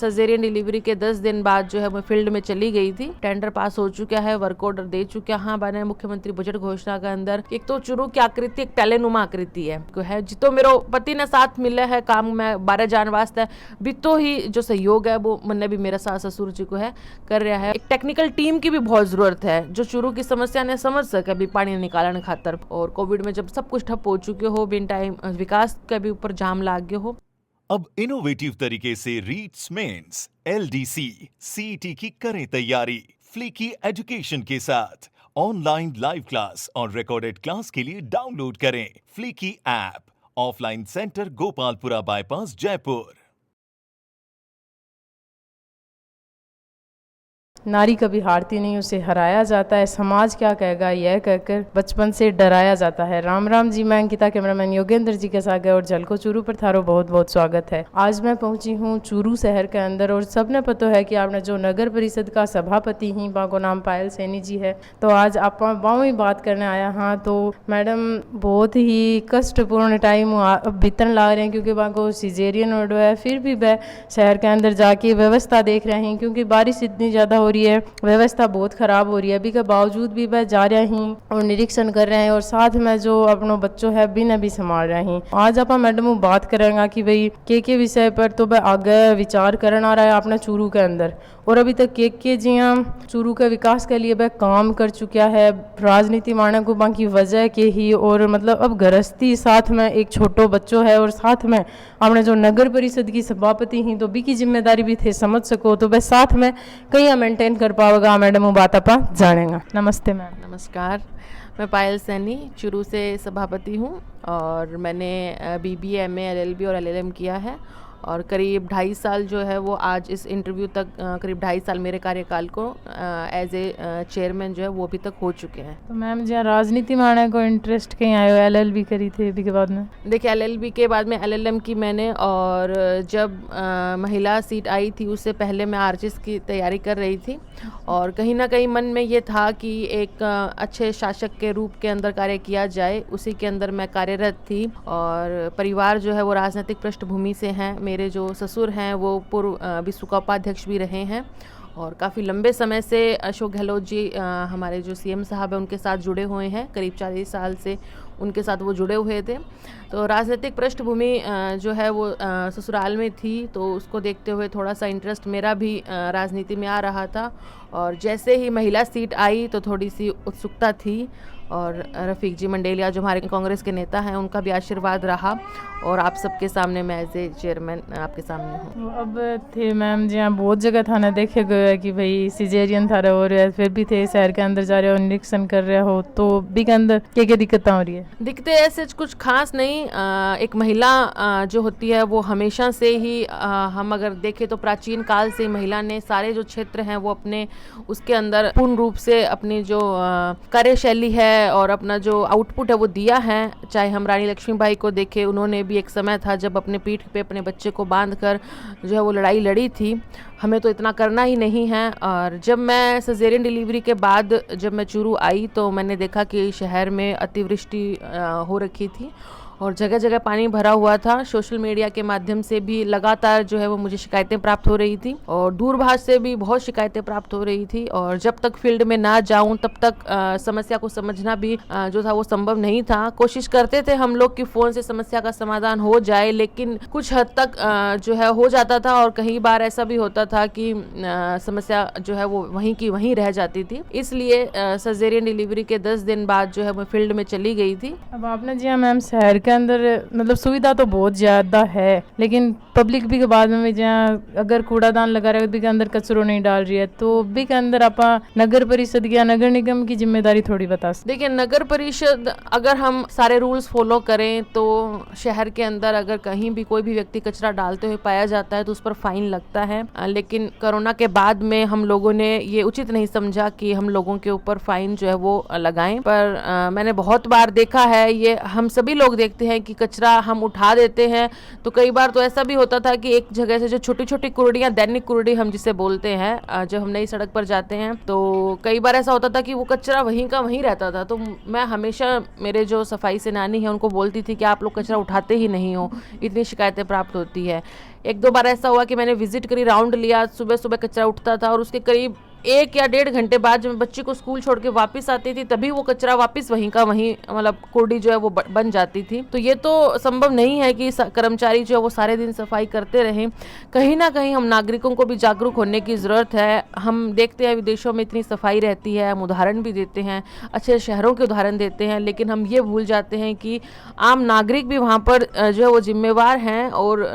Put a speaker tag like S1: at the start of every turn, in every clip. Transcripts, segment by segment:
S1: सर्जेरियन delivery के 10 दिन बाद जो है मैं फील्ड में चली गई थी। टेंडर पास हो चुका है, वर्क ऑर्डर दे चुका है। हाँ, बने मुख्यमंत्री बजट घोषणा के अंदर एक तो चुरू की आकृति एक टैलेनुमा आकृति है जितो मेरो पति ने साथ मिले है काम में 12 जान वास्ते भी तो ही जो सहयोग है वो मैंने भी मेरा सास ससुर जी को है कर रहा है। एक टेक्निकल टीम की भी बहुत जरूरत है जो चुरू की समस्या ने समझ सके अभी पानी निकालने खातर। और कोविड में जब सब कुछ ठप हो चुके हो, बिन टाइम विकास के भी ऊपर जाम लाग गए हो।
S2: अब इनोवेटिव तरीके से रीट्स मेंस एलडीसी सीईटी की करें तैयारी फ्लीकी एजुकेशन के साथ। ऑनलाइन लाइव क्लास और रिकॉर्डेड क्लास के लिए डाउनलोड करें Fleeky app. Offline centre Gopalpura bypass Jaipur.
S3: नारी कभी हारती नहीं, उसे हराया जाता है, समाज क्या कहेगा यह कहकर बचपन से डराया जाता है। राम राम जी, मैं अंकिता कैमरामैन योगेंद्र जी के साथ और झलको चूरू पर थारो बहुत बहुत स्वागत है। आज मैं पहुंची हूं चूरू शहर के अंदर और सबने पता है कि आपने जो नगर परिषद का सभापति ही बाको नाम पायल सैनी जी है। तो आज आप बाऊ ही बात करने आया। हाँ, तो मैडम बहुत ही कष्टपूर्ण टाइम बीतन ला रहे हैं क्योंकि बाको सिजेरियन ऑर्डर है, फिर भी वह शहर के अंदर जाके व्यवस्था देख रहे हैं क्योंकि बारिश इतनी ज़्यादा हो रही है, व्यवस्था बहुत खराब हो रही है। अभी के बावजूद भी वह जा रहे हैं और निरीक्षण कर रहे हैं और साथ में जो अपनो बच्चों है बिना भी संभाल रहे हैं। आज आप मैडम बात करेंगे कि भाई के विषय पर तो वह आगे विचार करना आ रहा है अपने चूरू के अंदर और अभी तक के जिया चूरू के विकास के लिए वह काम कर चुका है। राजनीति माने को बाकी वजह के ही और मतलब अब गृहस्थी साथ में एक छोटो बच्चों है और साथ में आपने जो नगर परिषद की सभापति ही तो बी की जिम्मेदारी भी थे समझ सको तो वह साथ में कहीं मेंटेन कर पाओगा। मैडम वो बात आप जानेगा। नमस्ते मैम।
S1: नमस्कार, मैं पायल सैनी चूरू से सभापति हूँ और मैंने BBA MA LLB और LLM किया है और करीब 2.5 साल जो है वो आज इस इंटरव्यू तक करीब 2.5 साल मेरे कार्यकाल को एज ए चेयरमैन जो है वो अभी तक हो चुके हैं।
S3: तो मैम जी राजनीति में आने को इंटरेस्ट कहीं आयो? LLB करी थी अभी के बाद में?
S1: देखिए, LLB के बाद में LLM की मैंने और जब महिला सीट आई थी उससे पहले मैं RGS की तैयारी कर रही थी और कहीं ना कहीं मन में ये था कि एक अच्छे शासक के रूप के अंदर कार्य किया जाए, उसी के अंदर मैं कार्यरत थी। और परिवार जो है वो राजनीतिक पृष्ठभूमि से हैं। मेरे जो ससुर हैं वो पूर्व विश्व का उपाध्यक्ष भी रहे हैं और काफ़ी लंबे समय से अशोक गहलोत जी हमारे जो CM साहब हैं उनके साथ जुड़े हुए हैं। करीब 40 साल से उनके साथ वो जुड़े हुए थे। तो राजनीतिक पृष्ठभूमि जो है वो ससुराल में थी तो उसको देखते हुए थोड़ा सा इंटरेस्ट मेरा भी राजनीति में आ रहा था और जैसे ही महिला सीट आई तो थोड़ी सी उत्सुकता थी। और रफ़ीक जी मंडेलिया जो हमारे कांग्रेस के नेता हैं उनका भी आशीर्वाद रहा और आप सबके सामने मैं एज ए चेयरमैन आपके सामने हूँ।
S3: अब थे मैम जी हाँ बहुत जगह थाना देखे गए है कि भाई सिजेरियन था रहे हो रहा है, फिर भी थे शहर के अंदर जा रहे हो निरीक्षण कर रहे हो तो भी के अंदर क्या दिक्कतें हो रही है?
S1: दिक्कतें ऐसे कुछ खास नहीं। एक महिला जो होती है वो हमेशा से ही हम अगर देखें तो प्राचीन काल से महिला ने सारे जो क्षेत्र हैं वो अपने उसके अंदर पूर्ण रूप से अपनी जो कार्यशैली है और अपना जो आउटपुट है वो दिया है। चाहे हम रानी लक्ष्मीबाई को देखें, उन्होंने भी एक समय था जब अपने पीठ पे अपने बच्चे को बांधकर जो है वो लड़ाई लड़ी थी। हमें तो इतना करना ही नहीं है। और जब मैं सर्जेरियन डिलीवरी के बाद जब मैं चूरू आई तो मैंने देखा कि शहर में अतिवृष्टि हो रखी थी और जगह जगह पानी भरा हुआ था। सोशल मीडिया के माध्यम से भी लगातार जो है वो मुझे शिकायतें प्राप्त हो रही थी और दूरभाष से भी बहुत शिकायतें प्राप्त हो रही थी और जब तक फील्ड में ना जाऊं तब तक समस्या को समझना भी जो था वो संभव नहीं था। कोशिश करते थे हम लोग कि फ़ोन से समस्या का समाधान हो जाए, लेकिन कुछ हद तक जो है हो जाता था और कई बार ऐसा भी होता था कि समस्या जो है वो वहीं की वहीं रह जाती थी। इसलिए सर्जेरियन डिलीवरी के 10 दिन बाद जो है मैं फील्ड में चली गई थी।
S3: अब आपने जी हाँ मैम शहर के अंदर मतलब सुविधा तो बहुत ज़्यादा है लेकिन पब्लिक भी के बाद में भी जहाँ अगर कूड़ादान लगा रहे भी के अंदर कचरो नहीं डाल रही है तो भी के अंदर आप नगर परिषद या नगर निगम की जिम्मेदारी थोड़ी बता सकते?
S1: देखिए, नगर परिषद अगर हम सारे रूल्स फॉलो करें तो शहर के अंदर अगर कहीं भी कोई भी व्यक्ति कचरा डालते हुए पाया जाता है तो उस पर फाइन लगता है। लेकिन कोरोना के बाद में हम लोगों ने ये उचित नहीं समझा कि हम लोगों के ऊपर फाइन जो है वो लगाएं। पर मैंने बहुत बार देखा है, ये हम सभी लोग देखते देखते हैं कि कचरा हम उठा देते हैं, तो कई बार तो ऐसा भी होता था कि एक जगह से जो छोटी छोटी कुर्डियाँ, दैनिक कुर्डी हम जिसे बोलते हैं, जब हम नई सड़क पर जाते हैं तो कई बार ऐसा होता था कि वो कचरा वहीं का वहीं रहता था। तो मैं हमेशा मेरे जो सफाई सेनानी है उनको बोलती थी कि आप लोग कचरा उठाते ही नहीं हो, इतनी शिकायतें प्राप्त होती है। एक दो बार ऐसा हुआ कि मैंने विजिट करी, राउंड लिया, सुबह सुबह कचरा उठता था और उसके करीब 1 या 1.5 घंटे बाद जब मैं बच्चे को स्कूल छोड़ के वापस आती थी तभी वो कचरा वापस वहीं का वहीं, मतलब कुर्डी जो है वो बन जाती थी। तो ये तो संभव नहीं है कि कर्मचारी जो है वो सारे दिन सफाई करते रहें। कहीं ना कहीं हम नागरिकों को भी जागरूक होने की ज़रूरत है। हम देखते हैं विदेशों में इतनी सफाई रहती है, हम उदाहरण भी देते हैं, अच्छे शहरों के उदाहरण देते हैं, लेकिन हम ये भूल जाते हैं कि आम नागरिक भी वहाँ पर जो है वो जिम्मेवार हैं और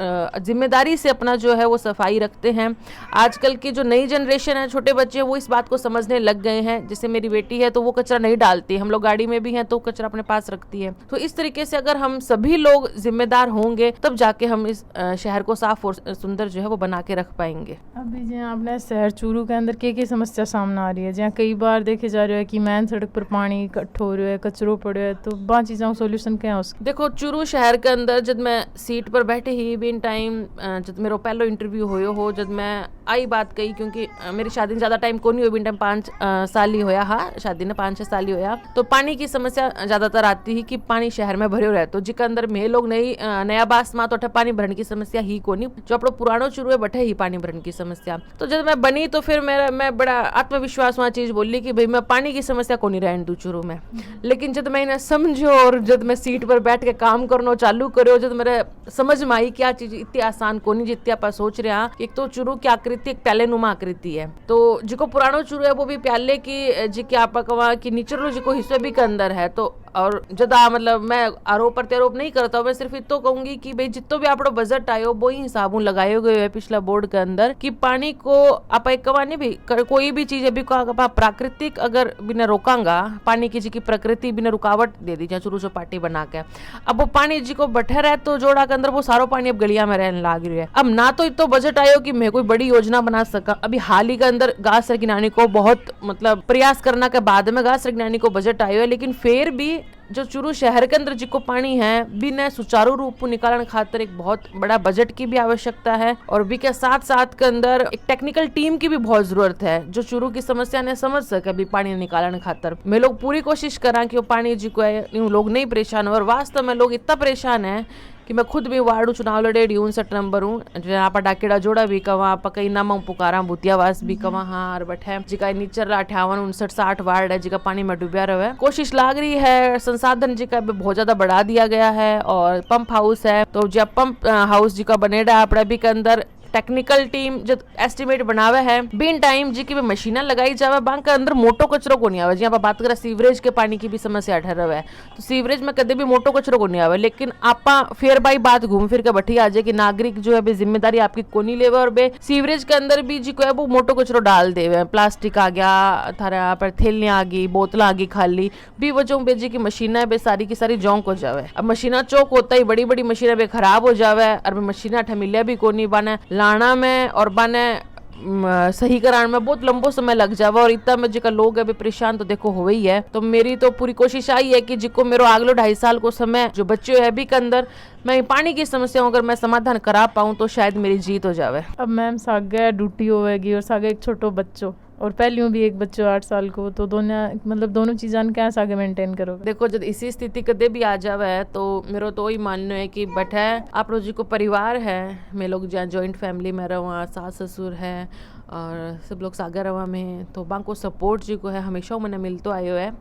S1: जिम्मेदारी से अपना जो है वो सफाई रखते हैं। आजकल की जो नई जनरेशन है, छोटे बच्चे, वो इस बात को समझने लग गए हैं। जैसे मेरी बेटी है तो वो कचरा नहीं डालती, हम लोग गाड़ी में भी हैं तो कचरा अपने पास रखती है। तो इस तरीके से अगर हम सभी लोग जिम्मेदार होंगे तब जाके हम इस शहर को साफ और सुंदर जो है वो बना के रख पाएंगे।
S3: अभी जी आपने शहर चूरू के अंदर के समस्या सामने आ रही है, जहाँ कई बार देखे जा रहे हैं कि मेन सड़क पर पानी इकट्ठो हो रहा है, कचरो पड़ो है, तो वहाँ चीज़ों का सोल्यूशन क्या है उसका?
S1: देखो, चूरू शहर के अंदर जब मैं सीट पर बैठे ही बिन टाइम जब मेरा पहला इंटरव्यू हो जब मैं आई बात कही, क्योंकि मेरी शादी ज़्यादा टाइम को नहीं हुई, बिन टाइम 5 साल ही होया, हाँ शादी ने 5-6 साल ही होया। तो पानी की समस्या ज़्यादातर आती है कि पानी शहर में भरे रहे, तो जिसके अंदर में लोग नया बास में तो पानी भरन की समस्या ही को नहीं, जो अपनो पुरानो चूरू है बैठे ही पानी भरन की समस्या। तो जब मैं बनी तो फिर मैं बड़ा आत्मविश्वास वहाँ चीज़ बोली कि भाई मैं पानी की समस्या को नहीं रहने दूँ चूरू में। लेकिन जब मैं इन्हें समझो और जब मैं सीट पर बैठ के काम करना चालू करो, जब मेरे समझ में आई क्या चीज़ इतनी आसान को नहीं जितनी आप सोच रहे हैं। एक तो चूरू की आकृति एक प्याले नुमा आकृति है, तो जिको पुरानो चूरू है वो भी प्याले की जी के आप की नीचलो जिको हिस्से भी के अंदर है। तो और जदा मतलब मैं आरोप प्रत्यारोप नहीं करता हूँ, मैं सिर्फ इतो कहूंगी कि भाई जितो भी आपको बजट आयो वो ही हिसाबों लगाए गए है पिछला बोर्ड के अंदर कि पानी को आप एक कवानी भी कोई भी चीज अभी प्राकृतिक अगर बिना रोकांगा, पानी की जी की प्रकृति बिना रुकावट दे दी चूरू चौपाटी बना के, अब वो पानी जी को बैठे रहे तो जोड़ा के अंदर वो सारो पानी अब गलिया में रहने लग रही है। अब ना तो इतो बजट आयो कि मैं कोई बड़ी योजना बना सका। अभी हाल ही के अंदर घास रखनानी को बहुत मतलब प्रयास करना के बाद में घास रखनानी को बजट आयो है, लेकिन फिर भी जो चूरू शहर के अंदर जिको पानी है बिना सुचारू रूप निकालन खातर एक बहुत बड़ा बजट की भी आवश्यकता है और भी के साथ साथ के अंदर एक टेक्निकल टीम की भी बहुत जरूरत है जो चूरू की समस्या ने समझ सके अभी पानी निकालन खातर। मैं लोग पूरी कोशिश करा कि वो पानी जिको है लोग नहीं परेशान हो, और वास्तव में लोग इतना परेशान है कि मैं खुद भी वार्ड चुनाव लड़े 59 नंबर हूँ, आप डाकेड़ा जोड़ा भी कवा आप कई नाम पुकारा भूतियावास भी कवा, हाँ और बैठे जिका नीचर 58 59 60 वार्ड है जिका पानी में डूबा रहे। कोशिश लाग रही है, संसाधन जी का बहुत ज्यादा बढ़ा दिया गया है और पंप हाउस है, तो जब पंप हाउस जी का बनेड़ा अपने भी के अंदर टेक्निकल टीम जो एस्टिमेट बनावे है बिन टाइम जी की भी मशीना लगाई जावे, बैंक के अंदर मोटो कचरो को नहीं आवे। जी आप बात करें सीवरेज के पानी की भी समस्या ठहर है, तो सीवरेज में कदे भी मोटो कचरो को नहीं आवे, लेकिन आपा फिर बाई बात घूम फिर के बैठी आ जाए कि नागरिक जो है बे जिम्मेदारी आपकी को नहीं लेवे और बे सीवरेज के अंदर भी जी को है वो मोटो कचरो डाल देवे। प्लास्टिक आ गया थारा पर, थैलियां आ गई, बोतल आ गई खाली भी वजह बे जी की मशीना बे सारी की सारी जौंक हो जावे। अब मशीना चौक होता ही बड़ी बड़ी मशीना बे खराब हो जावे और मशीना ठमिलिया भी को नहीं बने लाना में और बने सही कराने में बहुत लंबो समय लग जावा और इतना में जिका लोग है परेशान तो देखो हो ही है। तो मेरी तो पूरी कोशिश आई है कि जिको मेरो अगलो 2.5 साल को समय जो बच्चे है भी के अंदर मैं पानी की समस्या अगर मैं समाधान करा पाऊँ तो शायद मेरी जीत हो जावे।
S3: अब मैम सागे ड्यूटी होगी और सागे एक छोटो बच्चो और पहलियों भी एक बच्चो 8 साल को, तो दोनों चीज़ान क्या आगे मेंटेन करोगे? देखो
S1: जब इसी स्थिति कदे भी आ जावे तो मेरा तो ही मानना है कि बैठे आप लोग जी को परिवार है, मैं लोग जहाँ जॉइंट फैमिली में रहा, सास ससुर है और सब लोग सागर रवा में, तो बांको सपोर्ट जी को है हमेशा मैंने मिलतो आयो है।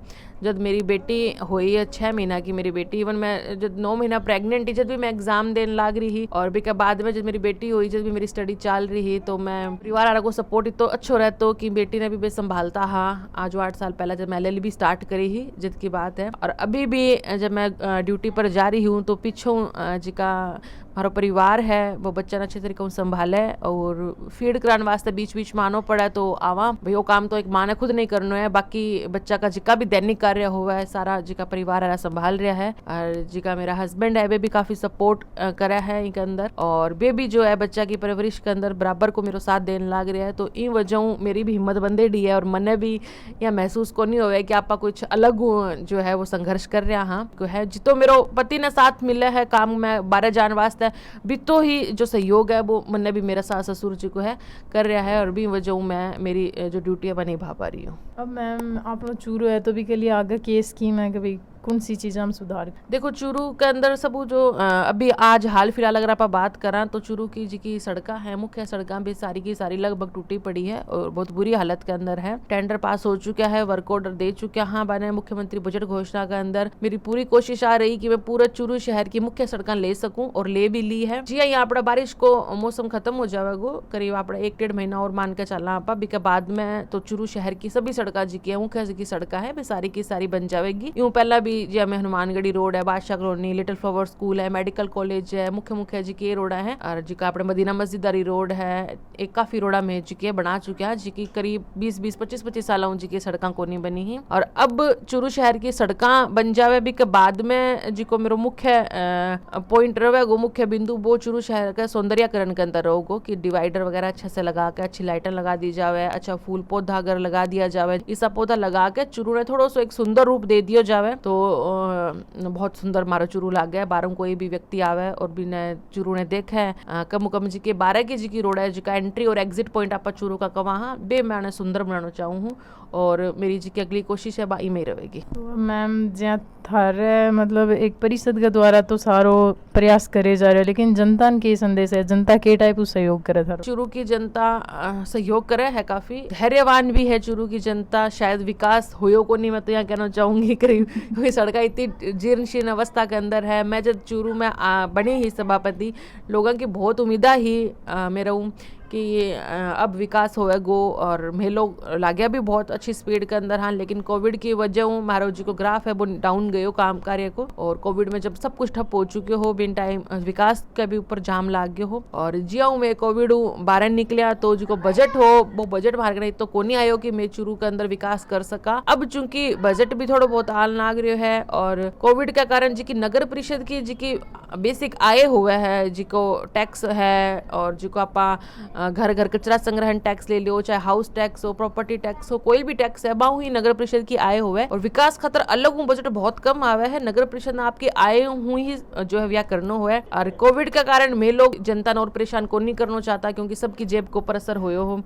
S1: जब मेरी बेटी हुई है 6 महीना की मेरी बेटी, इवन मैं जब 9 महीना प्रेग्नेंट थी जब भी मैं एग्जाम देने लाग रही ही और भी के बाद में जब मेरी बेटी हुई जब भी मेरी स्टडी चल रही ही, तो मैं परिवार वाला को सपोर्ट तो अच्छो रहता कि बेटी ने भी बे संभालता। हाँ आज 8 साल पहले जब मैं LLB स्टार्ट करी ही जिद की बात है, और अभी भी जब मैं ड्यूटी पर जा रही हूँ तो पीछों जी का हमारा परिवार है वो बच्चा अच्छे तरीके से संभाले और फीड कराने वास्ते बीच बीच में आनो पड़ा तो आवा भाई वो काम तो एक माँ ने खुद नहीं करना है, बाकी बच्चा का जिका भी दैनिक कार्य हुआ है सारा जिका परिवार है संभाल रहा है। और जिका मेरा हस्बैंड है वे भी काफी सपोर्ट करा है इनके अंदर, और वे भी जो है बच्चा की परवरिश के अंदर बराबर को मेरे साथ देने लग रहा है। तो इन वजह मेरी भी हिम्मत बंदे डी है और मने भी यह महसूस को नहीं हुआ कि आप कुछ अलग जो है वो संघर्ष कर रहा हाँ को है। जितो मेरे पति ने साथ मिला है काम में बारह जान वास्ते भी तो ही जो सहयोग है वो मैंने भी मेरा सास ससुर जी को है कर रहा है, और भी वजह मैं मेरी जो ड्यूटी है वो निभा पा रही हूँ।
S3: अब मैम आप लोग चूरू है तो भी के लिए आगे की स्कीम है कि भाई कौन सी चीज़ें हम सुधार?
S1: देखो चूरू के अंदर सब जो अभी आज हाल फिलहाल अगर आप बात करें तो चूरू की जी सड़कें हैं मुख्य सड़कें भी सारी की सारी लगभग टूटी पड़ी है और बहुत बुरी हालत के अंदर है। टेंडर पास हो चुका है, वर्क ऑर्डर दे चुका हाँ मैंने मुख्यमंत्री बजट घोषणा के अंदर मेरी पूरी कोशिश आ रही कि मैं पूरा चूरू शहर की मुख्य सड़कें ले सकूं और ले भी ली है। जी यहाँ अपना बारिश को मौसम खत्म हो जाएगा करीब अपना 1-1.5 महीना और मान के चलना आप के बाद में तो चूरू शहर की सभी सड़कें जी की मुख्य की सड़कें है सारी की सारी बन जाएगी। यूँ पहला भी जी हमें हनुमानगढ़ी रोड है, बादशाह कॉलोनी, लिटिल फ्लावर स्कूल है, मेडिकल कॉलेज है, मुख्य जी के रोड है और जी का अपने मदीना मस्जिदारी रोड है, एक काफी रोड़ा में जी के बना चुके हैं जी की करीब 20-20 25-25 सालों जी की सड़कें को नहीं बनी है। और अब चूरू शहर की सड़कें बन जावे भी के बाद में जी को मेरा मुख्य पॉइंट रहेगा मुख्य बिंदु वो चूरू शहर का सौंदर्यकरण के अंदर रहोगो कि डिवाइडर वगैरह अच्छे से लगा के अच्छी लाइटें लगा दी जावे, अच्छा फूल पौधा अगर लगा दिया जावे, ये सब पौधा लगा के चूरू ने थोड़ा सा एक सुंदर रूप दे दिया जावे तो बहुत सुंदर मारो चूरू लाग गया। बारह कोई भी व्यक्ति आवे और भी चूरू ने देखा है कम जी के 12 जी की रोड है जिका एंट्री और एग्जिट पॉइंट आप चूरू का वहाँ बे मैं सुंदर बनाना चाहूँ हूँ और मेरी जी की अगली कोशिश है बाई में रहेगी।
S3: तो मैम जहाँ थारे मतलब एक परिषद के द्वारा तो सारो प्रयास करे जा रहे हो लेकिन जनता के संदेश है जनता के टाइप सहयोग करे था?
S1: चूरू की जनता सहयोग करे है काफी धैर्यवान भी है चूरू की जनता, शायद विकास होयो को नहीं मैं तो यहाँ कहना चाहूंगी करीब क्योंकि सड़क इतनी जीर्ण शीर्ण अवस्था के अंदर है। मैं जब चूरू में बनी ही सभापति लोगों की बहुत उम्मीदा ही मैं रहूँ कि अब विकास होगा गो और मेलो लाग्या भी बहुत अच्छी स्पीड के अंदर हाँ, लेकिन कोविड की वजह महाराज जी को ग्राफ है वो डाउन गयो काम कार्य को और कोविड में जब सब कुछ ठप हो चुके हो बिन टाइम विकास के भी ऊपर जाम लाग गयो हो और जिया मैं कोविड बाहर निकलिया तो जो बजट हो वो बजट बाहर नहीं तो कोनी आयो कि मैं चूरू के अंदर विकास कर सका। अब चूंकि बजट भी थोड़ा बहुत आल लाग रहा है और कोविड के कारण जी की नगर परिषद की जी की बेसिक आय हुआ है जी को टैक्स है और जी को आप घर घर कचरा संग्रहण टैक्स ले लियो चाहे हाउस टैक्स हो प्रॉपर्टी टैक्स हो कोई भी टैक्स है बाहू ही नगर परिषद की आय हुआ है और विकास खातर अलग बजट बहुत कम आवे है। नगर परिषद में आपकी आय हुई जो है व्या करना हुआ है और कोविड के कारण मैं लोग जनता ने और परेशान को नहीं करना चाहता क्योंकि सबकी जेब को ऊपर असर हुए हो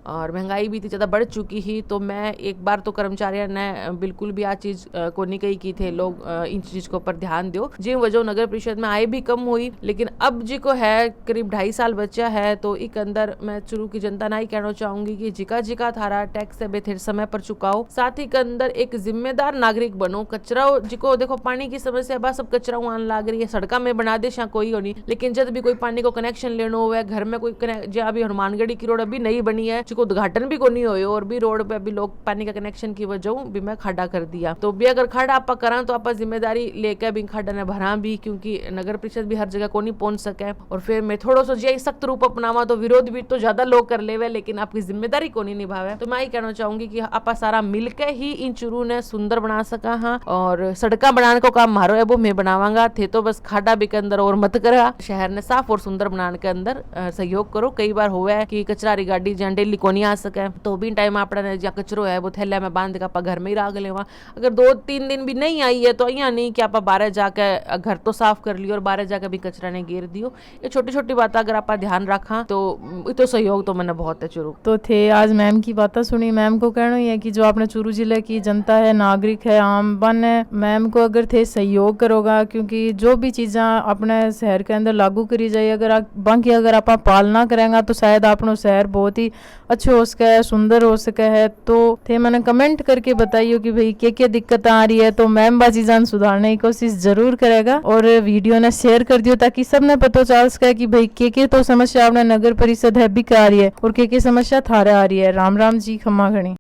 S1: और महंगाई भी इतनी ज्यादा बढ़ चुकी ही। तो मैं एक बार तो कर्मचारियों ने बिल्कुल भी आ चीज को नहीं कही की थे लोग इन चीज के ऊपर ध्यान दो जिन वजह नगर परिषद में आय भी कम हुई। लेकिन अब जी को है करीब 2.5 साल बच्चा है तो एक अंदर मैं चूरू की जनता ना ही कहना चाहूंगी कि जिका थारा टैक्स है बेथेर समय पर चुकाओ, साथ ही के अंदर एक जिम्मेदार नागरिक बनो। कचरा जिको देखो पानी की समस्या बस सब कचरा आन लाग रही है सड़का में बना दे कोई हो नहीं, लेकिन जब भी कोई पानी को कनेक्शन लेना हुआ है घर में कोई जहाँ अभी हनुमानगढ़ी की रोड अभी नहीं बनी है जिको उद्घाटन भी को नहीं हो और भी रोड पे अभी लोग पानी का कनेक्शन की वजह भी मैं खाडा कर दिया। तो भी अगर खाडा आप करा तो आप जिम्मेदारी लेकर भी खाडा ने भरा भी क्योंकि नगर परिषद भी हर जगह को नहीं पहुंच सके और फिर मैं थोड़ा सा जी सख्त रूप अपनावा तो विरोध भी तो ज्यादा लोग कर लेवे लेकिन आपकी जिम्मेदारी को नहीं निभावे। तो मैं ही कहना चाहूंगी कि आप सारा मिलकर ही इन चूरू ने सुंदर बना सका हाँ और सड़का बनाने को काम मारो है वो मैं बनावांगा थे तो बस खाडा भी के अंदर और मत करा शहर ने साफ और सुंदर बनाने के अंदर सहयोग करो। कई बार हुआ है कि कचरा री गाड़ी जहाँ डेली को नहीं आ सके तो भी टाइम अपने जहाँ कचरो है वो थैला में बांध के आप घर में ही राख लेवा। अगर 2-3 दिन भी नहीं आई है तो यहाँ नहीं कि आप बाहर जाके घर तो साफ कर लियो और बाहर जाके भी कचरा ने घेर दियो। ये छोटी छोटी बात अगर आप ध्यान रखा तो सहयोग तो मैंने बहुत है चूरू
S3: तो थे। आज मैम की बातें सुनी, मैम को कहना ही है कि जो आपने चूरू जिले की जनता है नागरिक है आम बन है मैम को अगर थे सहयोग करोगा क्योंकि जो भी चीज़ें अपने शहर के अंदर लागू करी जाए अगर आप पालना करेंगे तो शायद अपनो शहर बहुत ही अच्छे हो सके है सुंदर हो सके है। तो थे मैंने कमेंट करके बताइयो कि भाई क्या दिक्कत आ रही है तो मैम बा चीज़ां सुधारने की कोशिश जरूर करेगा और वीडियो ने शेयर कर दियो ताकि सबने पता चल सके कि भाई के तो समस्या अपने नगर परिषद है भी आ रही है और के समस्या थारे आ रही है। राम राम जी खम्मा घणी।